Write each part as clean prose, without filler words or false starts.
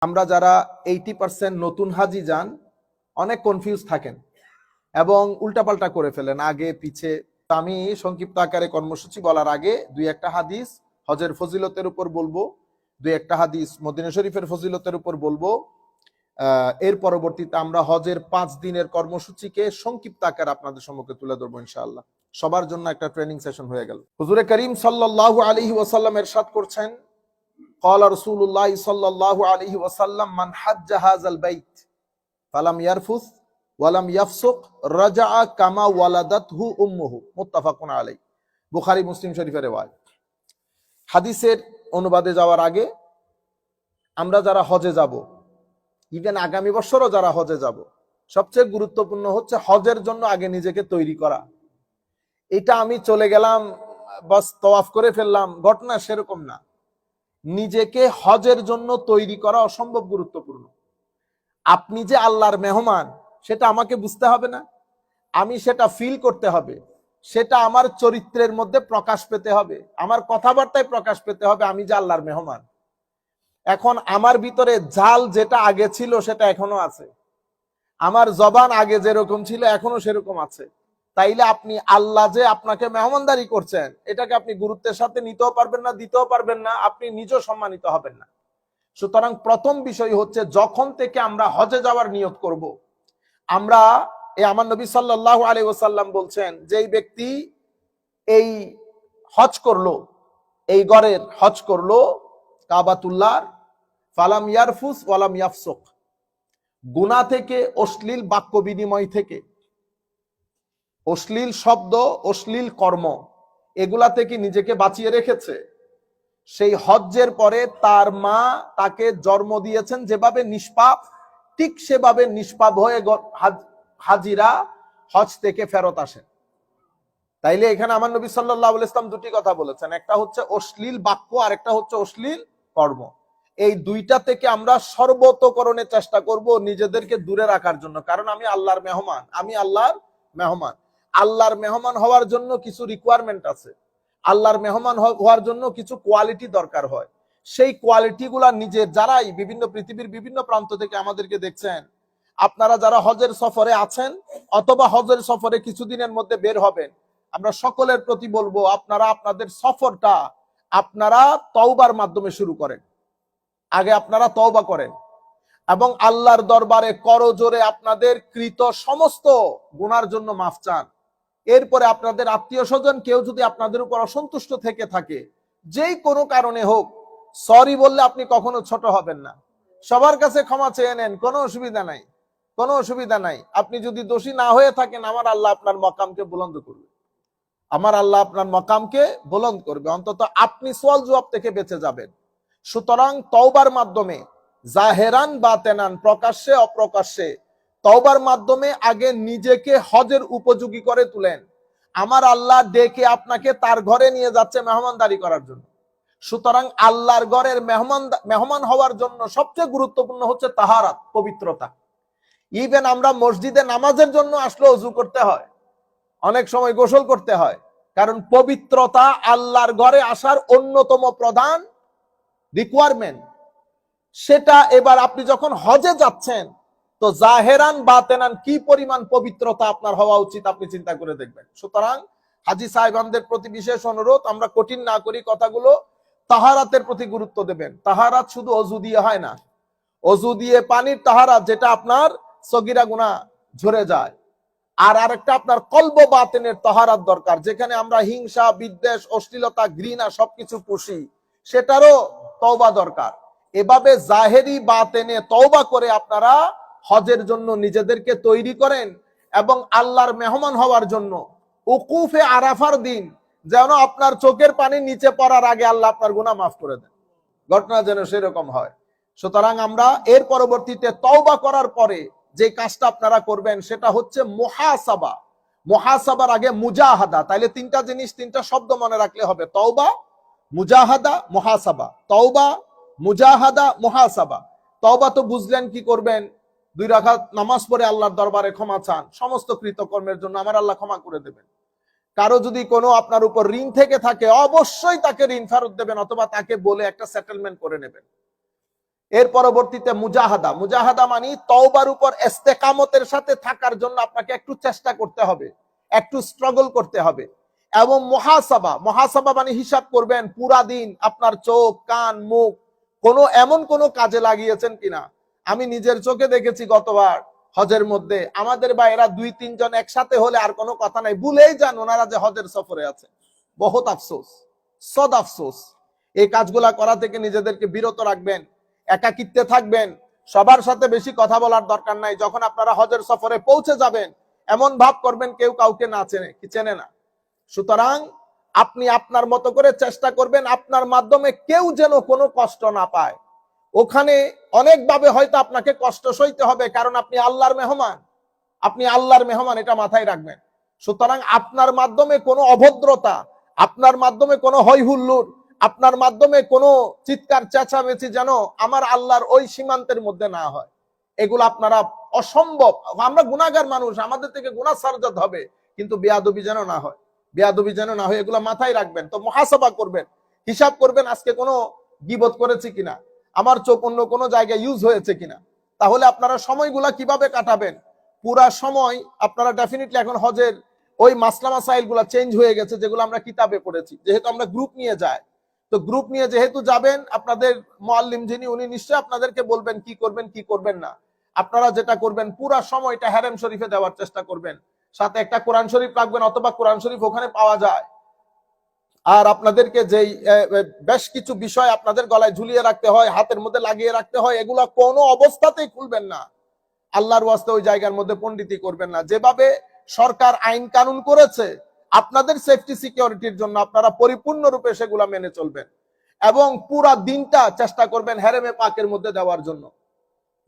আমরা যারা 80% নতুন হাজি যান অনেক কনফিউজ থাকেন এবং উল্টাপাল্টা করে ফেলেন আগে পিছে। আমি সংক্ষিপ্ত আকারে কর্মসূচি বলার আগে দুই একটা হাদিস হজের ফজিলতের উপর বলবো, দুই একটা হাদিস মদিনা শরীফের ফজিলতের উপর বলবো। এর পরবর্তীতে আমরা হজের 5 দিনের কর্মসূচিকে সংক্ষিপ্ত আকারে আপনাদের সম্মুখে তুলে ধরবো ইনশাআল্লাহ। সবার জন্য একটা ট্রেনিং সেশন হয়ে গেল। হুজুরে করিম সাল্লাল্লাহু আলাইহি ওয়াসাল্লাম ইরশাদ করছেন, قال رسول الله صلى الله عليه وسلم من حج هذا البيت فلم يرفث ولم يفسق رجع كما ولدته امه متفق عليه। বুখারী মুসলিম শরীফের রিওয়ায়াত। হাদিসের অনুবাদে যাওয়ার আগে আমরা যারা হজে যাব, ইভেন আগামী বছরও যারা হজে যাব, সবচেয়ে গুরুত্বপূর্ণ হচ্ছে হজের জন্য আগে নিজেকে তৈরি করা। এটা আমি চলে গেলাম বাস তওয়াফ করে ফেললাম, ঘটনা সেরকম না। নিজেকে হজের জন্য তৈরি করা অসম্ভব গুরুত্বপূর্ণ। আপনি যে আল্লাহর মেহমান সেটা আমাকে বুঝতে হবে না, আমি সেটা ফিল করতে হবে, সেটা আমার চরিত্রের মধ্যে প্রকাশ পেতে হবে, আমার কথাবার্তায় প্রকাশ পেতে হবে আমি যে আল্লাহর মেহমান। এখন আমার ভিতরে জাল যেটা আগে ছিল সেটা এখনো আছে, আমার জবান আগে যেরকম ছিল এখনো সেরকম আছে। তাইলে আপনি আল্লাহ যে আপনাকে মেহমানদারি করছেন এটাকে আপনি গুরুত্বের সাথে নিতেও পারবেন না, দিতেও পারবেন না, আপনি নিজেও সম্মানিত হবেন না। সুতরাং প্রথম বিষয় হচ্ছে যখন থেকে আমরা হজে যাওয়ার নিয়ত করব, আমরা আমার নবী সাল্লাল্লাহু আলাইহি ওয়াসাল্লাম বলছেন যে এই ব্যক্তি এই হজ করলো, এই গড়ের হজ করলো কাবাতুল্লাহর, ফালাম ইয়ারফুস ওয়ালাম ইয়াফসুক, গুনাহ থেকে, অশ্লীল বাক্য বিনিময় থেকে, অশ্লীল শব্দ, অশ্লীল কর্ম, এগুলা থেকে নিজেকে বাঁচিয়ে রেখেছে। সেই হজ্জের পরে তার মা তাকে জন্ম দিয়েছেন যেভাবে নিষ্পাপ, ঠিক সেভাবে নিষ্পাপ হয়ে হাজিরা হজ থেকে ফেরত আসেন। তাইলে এখানে আমার নবী সাল্লাল্লাহু আলাইহি ওয়াসাল্লাম দুটি কথা বলেছেন, একটা হচ্ছে অশ্লীল বাক্য আর একটা হচ্ছে অশ্লীল কর্ম। এই দুইটা থেকে আমরা সর্বতোকরণে চেষ্টা করব নিজেদেরকে দূরে রাখার জন্য, কারণ আমি আল্লাহর মেহমান, আমি আল্লাহর মেহমান। আল্লাহর মেহমান হওয়ার জন্য কিছু রিকোয়ারমেন্ট আছে, আল্লাহর মেহমান হওয়ার জন্য কিছু কোয়ালিটি দরকার হয়। সেই কোয়ালিটি গুলা নিজের, যারাই বিভিন্ন পৃথিবীর বিভিন্ন প্রান্ত থেকে আমাদেরকে দেখছেন, আপনারা যারা হজের সফরে আছেন অথবা হজের সফরে কিছুদিনের মধ্যে বের হবেন, আমরা সকলের প্রতি বলবো আপনারা আপনাদের সফরটা আপনারা তওবার মাধ্যমে শুরু করেন। আগে আপনারা তওবা করেন এবং আল্লাহর দরবারে করজোরে আপনাদের কৃত সমস্ত গুনার জন্য মাফ চান। এরপরে আপনাদের আত্মীয় স্বজন কেউ যদি আপনাদের উপর অসন্তুষ্ট থেকে থাকে, যেই কোনো কারণে হোক, সরি বললে আপনি কখনো ছোট হবেন না, সবার কাছে ক্ষমা চেয়ে নেন, কোনো অসুবিধা নাই, কোনো অসুবিধা নাই। আপনি যদি দোষী না হয়ে থাকেন, আমার আল্লাহ আপনার মাকামকে বুলন্দ করবে, আমার আল্লাহ আপনার মাকামকে বুলন্দ করবে, অন্তত আপনি সওয়াল জবাব থেকে বেঁচে যাবেন। সুতরাং তওবার মাধ্যমে, জাহেরান বাতেনান, প্রকাশ্যে অপ্রকাশ্যে, তওবার মাধ্যমে আগে নিজেকে হজের উপযোগী করে তুলেন। আমার আল্লাহ ডেকে আপনাকে তার ঘরে নিয়ে যাচ্ছে মেহমানদারি করার জন্য। সুতরাং আল্লাহর ঘরের মেহমান হওয়ার জন্য সবচেয়ে গুরুত্বপূর্ণ হচ্ছে তাহারাত, পবিত্রতা। ইভেন আমরা মসজিদে নামাজের জন্য আসলে ওযু করতে হয়, অনেক সময় গোসল করতে হয়, কারণ পবিত্রতা আল্লাহর ঘরে আসার অন্যতম প্রধান রিকোয়ারমেন্ট। সেটা এবার আপনি যখন হজে যাচ্ছেন তো জাহেরান বাতেনান কি পরিমাণ পবিত্রতা আপনার হওয়া উচিত আপনি চিন্তা করে দেখবেন। সুতরাং হাজী সাহেবানদের প্রতি বিশেষ অনুরোধ, আমরা কঠিন না করি কথাগুলো, তাহারাতের প্রতি গুরুত্ব দেবেন। তাহারাত শুধু অজু দিয়ে হয় না, অজু দিয়ে পানির তাহারাত যেটা আপনার সগীরা গুনাহ ঝরে যায়, আর আরেকটা আপনার কলব বাতেনের তাহারাত দরকার, যেখানে আমরা হিংসা, বিদ্বেষ, অশ্লীলতা, ঘৃণা সবকিছু পুষি, সেটারও তওবা দরকার। এভাবে জাহেরি বাতেনে তওবা করে আপনারা হজের জন্য নিজেদেরকে তৈরি করেন এবং আল্লাহর মেহমান হওয়ার জন্য উকুফে আরাফার দিন যেন আপনার চোখের পানি নিচে পড়ার আগে আল্লাহ আপনার গুনাহ মাফ করে দেন, ঘটনা যেন সেরকম হয়। সুতরাং আমরা এর পরবর্তীতে তওবা করার পরে যে কাজটা আপনারা করবেন সেটা হচ্ছে মুহাসাবা। মুহাসাবার আগে মুজাহাদা। তাইলে তিনটা জিনিস, তিনটা শব্দ মনে রাখলে হবে, তওবা, মুজাহাদা, মুহাসাবা। তওবা, মুজাহাদা, মুহাসাবা। তওবা তো বুঝলেন, কি করবেন? 2 রাকাত নামাজ পড়ে আল্লাহর দরবারে ক্ষমা চান সমস্ত কৃতকর্মের জন্য, আমার আল্লাহ ক্ষমা করে দেবেন। কারো যদি কোনো আপনার উপর ঋণ থেকে থাকে অবশ্যই তাকে ঋণ ফেরত দেবেন অথবা তাকে বলে একটা সেটেলমেন্ট করে নেবেন। এর পরবর্তীতে মুজাহাদা। মুজাহাদা মানে তওবার উপর ইস্তেকামতের সাথে থাকার জন্য আপনাকে একটু চেষ্টা করতে হবে, একটু স্ট্রাগল করতে হবে। এবং মুহাসাবা, মুহাসাবা মানে হিসাব করবেন পুরা দিন আপনার চোখ, কান, মুখ এমন কোনো কাজে লাগিয়েছেন কিনা। আমি নিজের চোখে দেখেছি গতবার হজের মধ্যে আমাদের ভাইয়েরা 2-3 জন একসাথে হলে আর কোনো কথা নাই, ভুলেই যান ওনারা যে হজের সফরে আছে। বহুত আফসোস, সদ আফসোস। এই কাজগুলা করা থেকে নিজেদেরকে বিরত রাখবেন, একাকিত্বে থাকবেন, সবার সাথে বেশি কথা বলার দরকার নাই। যখন আপনারা হজের সফরে পৌঁছে যাবেন এমন ভাব করবেন কেউ কাউকে না চেনে না। সুতরাং আপনি আপনার মতো করে চেষ্টা করবেন আপনার মাধ্যমে কেউ যেন কোনো কষ্ট না পায়। ওখানে অনেকভাবে হয়তো আপনাকে কষ্ট সইতে হবে, কারণ আপনি আল্লাহর মেহমান, আপনি আল্লাহর মেহমান, এটা মাথায় রাখবেন। সুতরাং আপনার মাধ্যমে কোনো অভদ্রতা, আপনার মাধ্যমে কোনো হইহুল্লোড়, আপনার মাধ্যমে কোনো চিৎকার চেঁচামেচি যেন আমার আল্লাহর ওই সীমান্তের মধ্যে না হয়। এগুলো আপনারা অসম্ভব। আমরা গুনাহগার মানুষ, আমাদের থেকে গুনাহ সারজাত হবে, কিন্তু বেয়াদবি যেন না হয়, বেয়াদবি যেন না হয়, এগুলো মাথায় রাখবেন। তো মুহাসাবা করবেন, হিসাব করবেন আজকে কোনো গীবত করেছি কিনা, আমার চোখ অন্য কোনো জায়গায় ইউজ হয়েছে কিনা। তাহলে আপনারা সময়গুলা কিভাবে কাটাবেন, পুরা সময় আপনারা ডেফিনেটলি এখন হজের ওই মাসলা মাসাইল গুলা চেঞ্জ হয়ে গেছে যেগুলো আমরা কিতাবে পড়েছি। যেহেতু আমরা গ্রুপ নিয়ে যাই, তো গ্রুপ নিয়ে যেহেতু যাবেন আপনাদের মুআল্লিম যিনি উনি নিশ্চয়ই আপনাদেরকে বলবেন কি করবেন কি করবেন না। আপনারা যেটা করবেন পুরা সময়টা হারাম শরীফে দেওয়ার চেষ্টা করবেন, সাথে একটা কোরআন শরীফ রাখবেন, অথবা কোরআন শরীফ ওখানে পাওয়া যায়। আর আপনাদেরকে যেই বেশ কিছু বিষয় আপনাদের গলায় ঝুলিয়ে রাখতে হয়, হাতের মধ্যে লাগিয়ে রাখতে হয়, এগুলা কোনো অবস্থাতেই খুলবেন না। আল্লাহর ওয়াস্তে ওই জায়গার মধ্যে পণ্ডিতি করবেন না। যেভাবে সরকার আইন কানুন করেছে আপনাদের সেফটি সিকিউরিটির জন্য, আপনারা পরিপূর্ণরূপে সেগুলা মেনে চলবেন এবং পুরা দিনটা চেষ্টা করবেন হেরেমে পাকের মধ্যে দেওয়ার জন্য।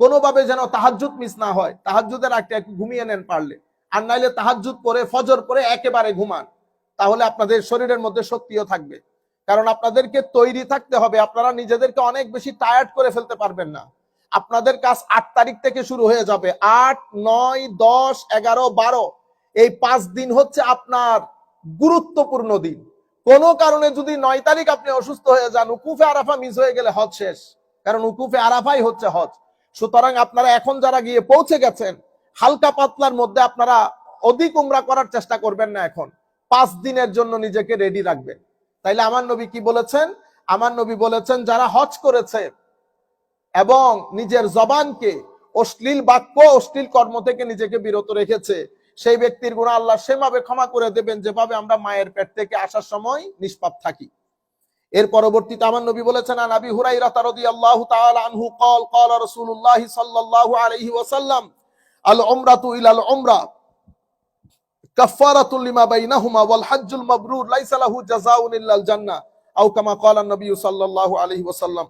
কোনোভাবে যেন তাহাজ্জুদ মিস না হয়। তাহাজ্জুদের আগে একটু ঘুমিয়ে নেন পারলে, আর নাইলে তাহাজ্জুদ পরে ফজর পরে একেবারে ঘুমান, তাহলে আপনাদের শরীরের মধ্যে শক্তিও থাকবে। কারণ আপনাদেরকে তৈরি থাকতে হবে, আপনারা নিজেদেরকে অনেক বেশি টায়ার্ড করে ফেলতে পারবেন না। আপনাদের কাজ 8 তারিখ থেকে শুরু হয়ে যাবে। 8, 9, 10, 11, 12 এই 5 দিন হচ্ছে আপনার গুরুত্বপূর্ণ দিন। কোনো কারণে যদি 9 তারিখ আপনি অসুস্থ হয়ে যান, উকুফে আরাফা মিস হয়ে গেলে হজ শেষ, কারণ উকুফে আরাফাই হচ্ছে হজ। সুতরাং আপনারা এখন যারা গিয়ে পৌঁছে গেছেন হালকা পাতলার মধ্যে আপনারা অধিক উমরা করার চেষ্টা করবেন না। এখন 5 দিনের জন্য নিজেকে রেডি রাখবেন। তাইলে আমার নবী কি বলেছেন? আমার নবী বলেছেন যারা হজ করেছে এবং নিজের জবানকে অশ্লীল বাক্য, অশ্লীল কর্ম থেকে নিজেকে বিরত রেখেছে, সেই ব্যক্তির গুনাহ আল্লাহ সেভাবে ক্ষমা করে দেবেন যেভাবে আমরা মায়ের পেট থেকে আসার সময় নিষ্পাপ থাকি। এর পরবর্তীতে আমার নবী বলেছেন, আন আবি হুরায়রা রাদিয়াল্লাহু তাআলা আনহু قال قال رسول الله صلى الله عليه وسلم العمرة إلى العمرة كفارة لما بينهما والحج المبرور ليس له جزاء إلا الجنة أو كما قال النبي صلى الله عليه وسلم।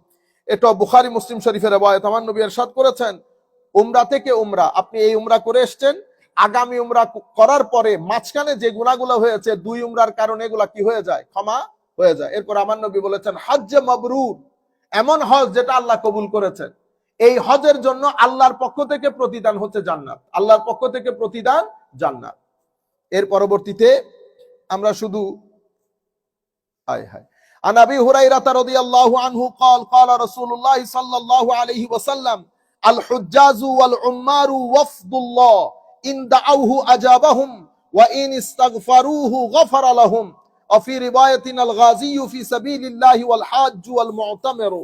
এটা বুখারী মুসলিম শরীফের riwayat। আমার নবী ইরশাদ করেছেন, উমরা থেকে উমরা, আপনি এই উমরা করে এসেছেন, আগামী উমরা করার পরে মাঝখানে যে গুনাহগুলো হয়েছে 2 উমরার কারণে এগুলা কি হয়ে যায়? ক্ষমা হয়ে যায়। এরপর আমার নবী বলেছেন হজ্জে মাবরুর, এমন হজ যেটা আল্লাহ কবুল করেছেন। এই হজের জন্য আল্লাহর পক্ষ থেকে প্রতিদান হচ্ছে জান্নাত, আল্লাহর পক্ষ থেকে প্রতিদান জান্নাত। এর পরবর্তীতে আমরা শুধু হায় হায় عن أبي هريرة رضي الله عنه قال قال رسول الله صلى الله عليه وسلم الحجاج والعمار وفد الله إن دعوه أجابهم وإن استغفروه غفر لهم وفي رواية الغازي في سبيل الله والحاج والمعتمر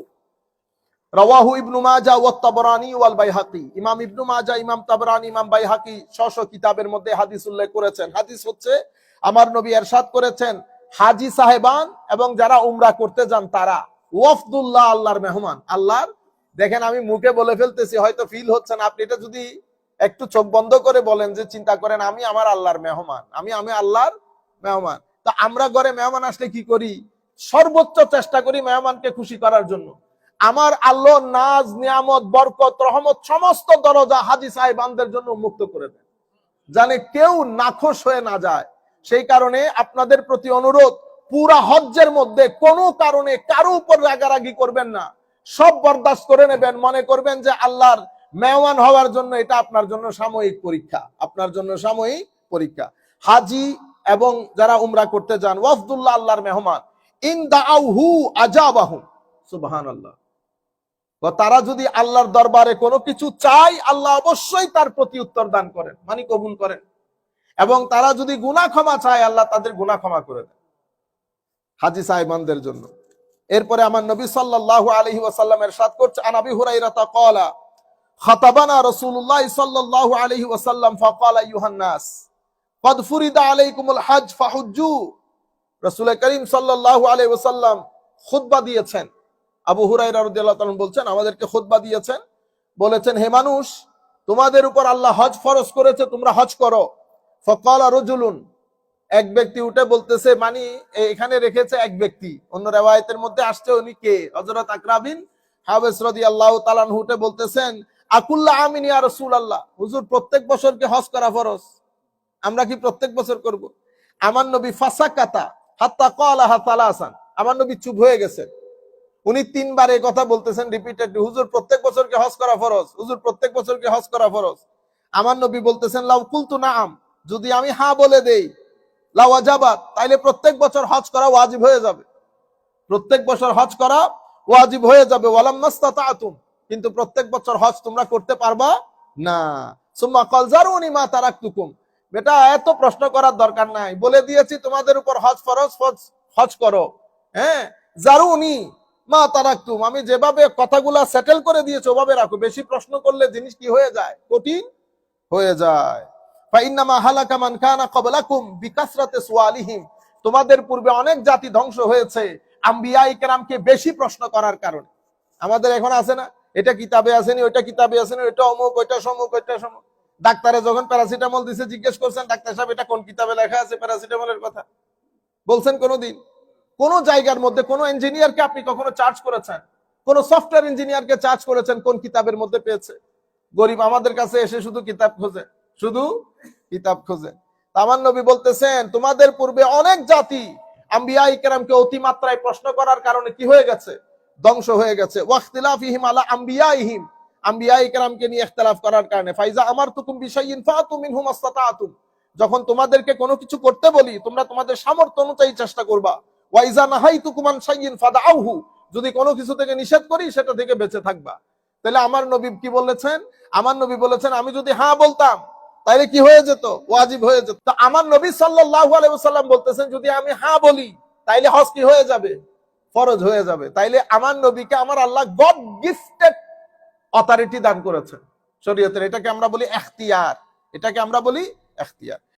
رواه ابن ماجه والطبراني والبيهقي। ইমাম ইবনু মাজাহ, ইমাম তাবরানী, ইমাম বাইহাকি স্ব কিতাবের মধ্যে হাদিস উল্লেখ করেছেন। হাদিস হচ্ছে আমার নবী ইরশাদ করেছেন হাজী সাহেবান এবং যারা উমরা করতে যান তারা ওয়াফদুল্লাহ, আল্লাহর মেহমান। আল্লাহর, দেখেন আমি মুখে বলে ফেলতেছি, হয়তো ফিল হচ্ছে না, আপনি এটা যদি একটু চোখ বন্ধ করে বলেন যে চিন্তা করেন আমি আমার আল্লাহর মেহমান, আমি আল্লাহর মেহমান। তো আমরা ঘরে মেহমান আসলে কি করি? সর্বোচ্চ চেষ্টা করি মেহমানকে খুশি করার জন্য। আমার আল্লাহ নাজ, নিয়ামত, বরকত, রহমত সমস্ত দরজা হাজী সাহেবানদের জন্য উন্মুক্ত করে দেন, জানে কেউ নাখোশ হয়ে না যায়। সেই কারণে আপনাদের প্রতি অনুরোধ, পুরা হজ্জের মধ্যে কোনো কারণে কারো উপর রাগারাগি করবেন না, সব বরদাস্ত করে নেবেন। মনে করবেন যে আল্লাহর মেহমান হওয়ার জন্য এটা আপনার জন্য সাময়িক পরীক্ষা, আপনার জন্য সাময়িক পরীক্ষা। হাজি এবং যারা উমরা করতে যান ওয়াফদুল্লাহ, আল্লাহর মেহমান। ইন দাআউহু আজাবাহুম, সুবহানাল্লাহ। তারা যদি আল্লাহর দরবারে কোনো কিছু চায়, আল্লাহ অবশ্যই তার প্রতি উত্তর দান করেন, মানে কবুল করেন। এবং তারা যদি গুনাহ ক্ষমা চায়, আল্লাহ তাদের গুনাহ ক্ষমা করে দেন, হাজী সাহেবানদের জন্য। এরপরে আমার নবী সাল্লাল্লাহু আলাইহি ওয়াসাল্লাম ইরশাদ করছে, আন আবি হুরায়রা ক্বালা খাতাবানা রাসূলুল্লাহ সাল্লাল্লাহু আলাইহি ওয়াসাল্লাম ফাকালা আইয়ুহান নাস ক্বাদ ফুরিদা আলাইকুমুল হজ ফাহুজ্জু। রাসূল করিম সাল্লাল্লাহু আলাইহি ওয়াসাল্লাম খুতবা দিয়েছেন। আবু হুরায়রা রাদিয়াল্লাহু তাআলা বলছেন, আমাদেরকে খুতবা দিয়েছেন, বলেছেন, হে মানুষ, তোমাদের উপর আল্লাহ হজ ফরজ করেছে, তোমরা হজ করো। ফাকালা রাজুলুন, এক ব্যক্তি উঠে বলতেছে, মানে এখানে রেখেছে এক ব্যক্তি, অন্য রিওয়ায়াতের মধ্যে আসছে উনি কে, হযরত আকরা বিন হাবিস রাদিয়াল্লাহু তাআলা আনহু উঠে বলতেছেন, আকুল্লা আমিন ইয়া রাসূলুল্লাহ, হুজুর প্রত্যেক বছর কি হজ করা ফরজ? আমরা কি প্রত্যেক বছর করব? আমার নবী ফাসাকাতা হাত্তা ক্বালাহা সালাসান, আমার নবী চুপ হয়ে গেছেন। উনি তিনবার এই কথা বলতেছেন রিপিটেডলি, হুজুর প্রত্যেক বছর কি হজ করা ফরজ? হুজুর প্রত্যেক বছর কি হজ করা ফরজ? আমার নবী বলতেছেন, লাউ কুলতু নাআম, যদি আমি হ্যাঁ বলে দেই, লা ওয়াজাবাত, তাইলে প্রত্যেক বছর হজ করা ওয়াজিব হয়ে যাবে, প্রত্যেক বছর হজ করা ওয়াজিব হয়ে যাবে। ওয়ালাম মাস্তাতাতুম, কিন্তু প্রত্যেক বছর হজ তোমরা করতে পারবা না। সুম্মা ক্বাল জারুনি মা তারাকতুকুম, বেটা এত প্রশ্ন করার দরকার নাই, বলে দিয়েছি তোমাদের উপর হজ ফরজ, হজ করো। হ্যাঁ, জারুনি মা তারাকতুম, আমি যেভাবে কথাগুলা সেটেল করে দিয়েছি ওভাবে রাখো, বেশি প্রশ্ন করলে জিনিস কি হয়ে যায়, কঠিন হয়ে যায়। ফাইন্নামা হালাকা মান কানা ক্বাবলাকুম বিকাসরাতি সুআলিহিম, তোমাদের পূর্বে অনেক জাতি ধ্বংস হয়েছে আম্বিয়ায়ে কেরামকে বেশি প্রশ্ন করার কারণে। আমাদের এখন আছে না, এটা কিতাবে আসেনি, ওইটা কিতাবে আসেনি, ওইটা অমুক, ওইটা সমুক, ওইটা সমুক। ডাক্তারে যখন প্যারাসিটামল দিছে, জিজ্ঞেস করছেন, ডাক্তার সাহেব এটা কোন কিতাবে লেখা আছে প্যারাসিটামলের কথা? বলছেন কোনোদিন? কোন জায়গার মধ্যে কোন ইঞ্জিনিয়ারকে আপনি কখনো চার্জ করেছেন? কোন সফটওয়্যার ইঞ্জিনিয়ারকে চার্জ করেছেন কোন কিতাবের মধ্যে পেয়েছে? গরিব আমাদের কাছে এসে শুধু কিতাব খোঁজে, শুধু কিতাব খোঁজে। আমার নবী বলতেছেন, তোমাদের পূর্বে অনেক জাতি আম্বিয়ায়ে কেরামকে অতিমাত্রায় প্রশ্ন করার কারণে কি হয়ে গেছে, ধ্বংস হয়ে গেছে। ওয়াখতিলাফিহিম আলা আম্বিয়াইহিম, আম্বিয়ায়ে কেরামকে নিয়ে ইখতিলাফ করার কারণে। ফাইজা আমারতুকুম বিশাইইন ফাতু মিনহু মাসতাতাতুম, যখন তোমাদেরকে কোনো কিছু করতে বলি, তোমরা তোমাদের সামর্থ্য অনুযায়ী চেষ্টা করবা। ওয়াইজা নাহাইতুকুম আন শাইইন ফাদআউহু, যদি কোনো কিছু থেকে নিষেধ করি সেটা থেকে বেঁচে থাকবা। তাহলে আমার নবী কি বলেছেন? আমার নবী বলেছেন, আমি যদি হ্যাঁ বলতাম তাহলে কি হয়ে যেত, ওয়াজিব হয়ে যেত। তো আমার নবী সাল্লাল্লাহু আলাইহি ওয়াসাল্লাম বলতেছেন, যদি আমি হ্যাঁ বলি তাইলে হজ কি হয়ে যাবে, ফরজ হয়ে যাবে। তাইলে আমার নবীকে আমার আল্লাহ গড গিফটেড অথরিটি দান করেছেন শরীয়তের, এটাকে আমরা বলি এখতিয়ার, এটাকে আমরা বলি এখতিয়ার।